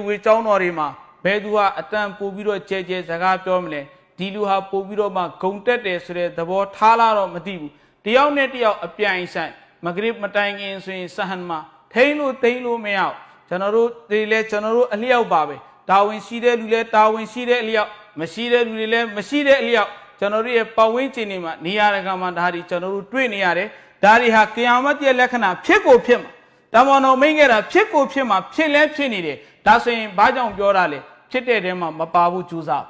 ဝေကျောင်းတော်တွေမှာဘယ်သူကအတန်ပို့ပြီးတော့ကြဲကြဲစကားပြောမလဲဒီလူဟာပို့ပြီးတော့မှဂုံတက်တယ်ဆိုတဲ့သဘောထားလာတော့မသိဘူးတယောက်နဲ့တယောက်အပြိုင်ဆိုင်မဂရစ်မတိုင်ခင်ဆိုရင်ဆဟန်မှာထိန်းလို့သိမ်းလို့မရအောင်ကျွန်တော်တို့ဒီလဲကျွန်တော်တို့အလျောက်ပါပဲတာဝန်ရှိတဲ့လူလဲတာဝန်ရှိတဲ့အလျောက်မရှိတဲ့လူတွေလဲမရှိတဲ့အလျောက်ကျွန်တော်တို့ရဲ့ပတ်ဝန်းကျင်တွေမှာနေရာတကာမှာဒါတွေကျွန်တော်တို့တွေ့နေရတယ်ဒါတွေဟာကိယာမတ်ရဲ့လက္ခဏာဖြစ်ကိုဖြစ်မှာတမန်တော်မိန့်ခဲ့တာဖြစ်ကိုဖြစ်မှာဖြစ်လဲဖြစ်နေတယ်ဒါဆိုရင်ဘာကြောင့်ပြောတာလဲဖြစ်တဲ့တဲမှာမပါဘူးကြိုးစား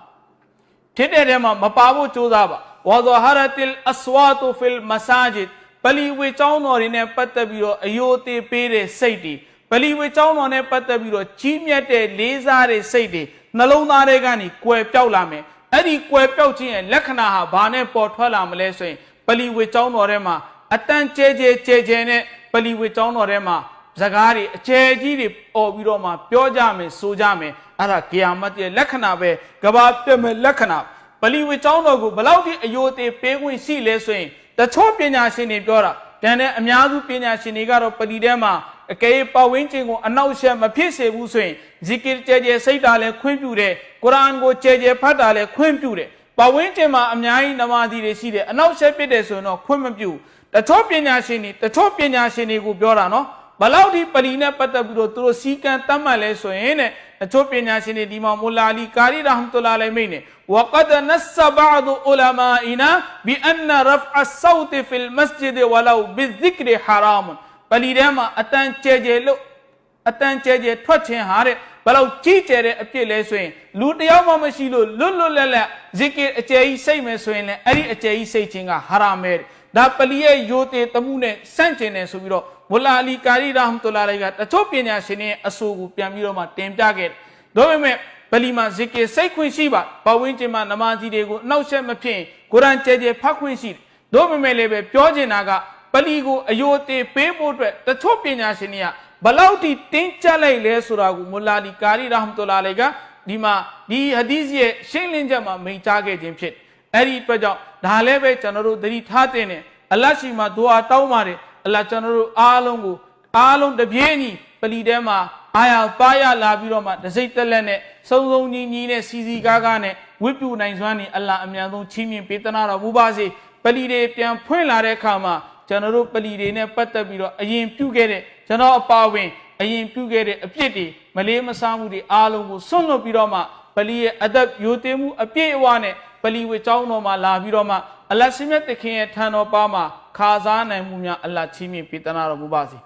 ဖြစ်တဲ့တဲမှာမပါဘူးကြိုးစားပါဝါဇဟာရတ်လ်အဆွာတူဖီလ်မဆာဂျစ်ပလီဝေကျောင်းတော်တွေနဲ့ပတ်သက်ပြီးတော့အယိုသေးပေးတဲ့စိတ်တွေပလီဝေကျောင်းတော်နဲ့ပတ်သက်ပြီးတော့ကြီးမြတ်တဲ့လေးစားတဲ့စိတ်တွေနှလုံးသားတွေကနေကွယ်ပြောက်လာမယ်အဲ့ဒီကွယ်ပြောက်ခြင်းရဲ့လက္ခဏာဟာဘာနဲ့ပေါ်ထွက်လာမလဲဆိုရင်ပလီဝေကျောင်းတော်ထဲမှာအတန်ကျဲကျဲနဲ့ပလီဝေကျောင်းတော်ထဲမှာစကားတွေအကျယ်ကြီးတွေပေါ်ပြီးတော့မှပြောကြမယ်ဆိုကြမယ်အဲ့ဒါဂီယာမတ်ရဲ့လက္ခဏာပဲကဘာပြတ်မဲ့လက္ခဏာပလီဝေကျောင်းတော်ကိုဘလောက်ထိအယိုသေးပေးခွင့်ရှိလဲဆိုရင်တချို့ပညာရှင်တွေပြောတာတန်တဲ့အများစုပညာရှင်တွေကတော့ပလီထဲမှာအကယ်ပတ်ဝန်းကျင်ကိုအနောက်ရှက်မဖြစ်စေဘူးဆိုရင်ဇီကီကျဲကျဲစိတ်တာလည်းခွင့်ပြုတယ်ကုရ်အာန်ကိုကျဲကျဲဖတ်တာလည်းခွင့်ပြုတယ်ပတ်ဝန်းကျင်မှာအများကြီးနမာဒီတွေရှိတယ်အနောက်ရှက်ဖြစ်တယ်ဆိုရင်တော့ခွင့်မပြုတချို့ပညာရှင်တွေကိုပြောတာနော်ဘလောက်ဒီပလီနဲ့ပတ်သက်ပြီးတော့သူတို့စီကံတတ်မှတ်လဲဆိုရင်တဲ့တချို့ပညာရှင်တွေဒီမှာမူလာလီကာရီရာဟမ်တူလာလိုင်မိတ်နဲ့ဝကဒနဆဘအဒ်ဥလမာအီနာဘီအန်နရဖ်အဆௌတ်ဖီလ်မစဂျစ်ဝလောဘီဇစ်ကရဟာရာမန်ပလီထဲမှာအတန်ကျဲကျဲထွက်ခြင်းဟာတဲ့ဘလောက်ကြီးကျယ်တဲ့အပြစ်လဲဆိုရင်လူတယောက်မှမရှိလို့လွတ်လက်ဇစ်ကရအကျယ်ကြီးစိတ်မယ်ဆိုရင်လည်းအဲ့ဒီအကျယ်ကြီးစိတ်ခြင်းကဟာရာမဲဒါပလီရဲ့ယိုတေတမှုနဲ့ဆန့်ကျင်တယ်ဆိုပြီးတော့မူလာအလီကာရီရာဟမ်တူလာလိုင်ကတချို့ပညာရှင်တွေအဆိုကိုပြန်ပြီးတော့မှတင်ပြခဲ့ဒါပေမဲ့ပလီမှာဇစ်ကရစိတ်ခွင့်ရှိပါပဝင်းကျင်မှာနမာဇီတွေကိုအနောက်ရှက်မဖြစ်ကုရ်အာန်ကျဲကျဲဖတ်ခွင့်ရှိဒါပေမဲ့လည်းပဲပြောချင်တာကပလီကိုအယိုသေးပေးဖို့အတွက်တချို့ပညာရှင်တွေကဘလောက်ထိတင်းကျပ်လိုက်လဲဆိုတာကိုမူလာလီကာရီရာဟမ်တူလာလိုင်ကဒီမှာဒီဟာဒီစ်ရဲ့ရှင်းလင်းချက်မှာမိန့်ကြားခဲ့ခြင်းဖြစ်အဲ့ဒီအတွက်ကြောင့်ဒါလည်းပဲကျွန်တော်တို့သတိထားတဲ့နဲ့အလတ်ရှိမှာဒူအာတောင်းပါတယ်အလတ်ကျွန်တော်တို့အားလုံးတပြေးညီပလီထဲမှာအာရပါရလာပြီးတော့မှတစိမ့်တက်လက်နဲ့စုံညီနဲ့စီကားနဲ့ဝိပုနိုင်စွမ်းနေအလ္လာဟ်အမြန်ဆုံးချီးမြှင့်ပေးသနာတော်မူပါစေပလီတွေပြန်ဖွင့်လာတဲ့အခါမှာကျွန်တော်တို့ပလီတွေနဲ့ပတ်သက်ပြီးတော့အရင်ပြုခဲ့တဲ့ကျွန်တော်အပါဝင်အရင်ပြုခဲ့တဲ့အပြစ်တွေမလေးမစားမှုတွေအားလုံးကိုဆွန့်လွတ်ပြီးတော့မှပလီရဲ့အသက်ယိုသေးမှုအပြည့်အဝနဲ့ပလီဝေကျောင်းတော်မှာလာပြီးတော့မှအလ္လာဟ်ရှင်မြတ်သခင်ရဲ့ထံတော်ပါမှာခါစားနိုင်မှုများအလ္လာဟ်ချီးမြှင့်ပေးသနာတော်မူပါစေ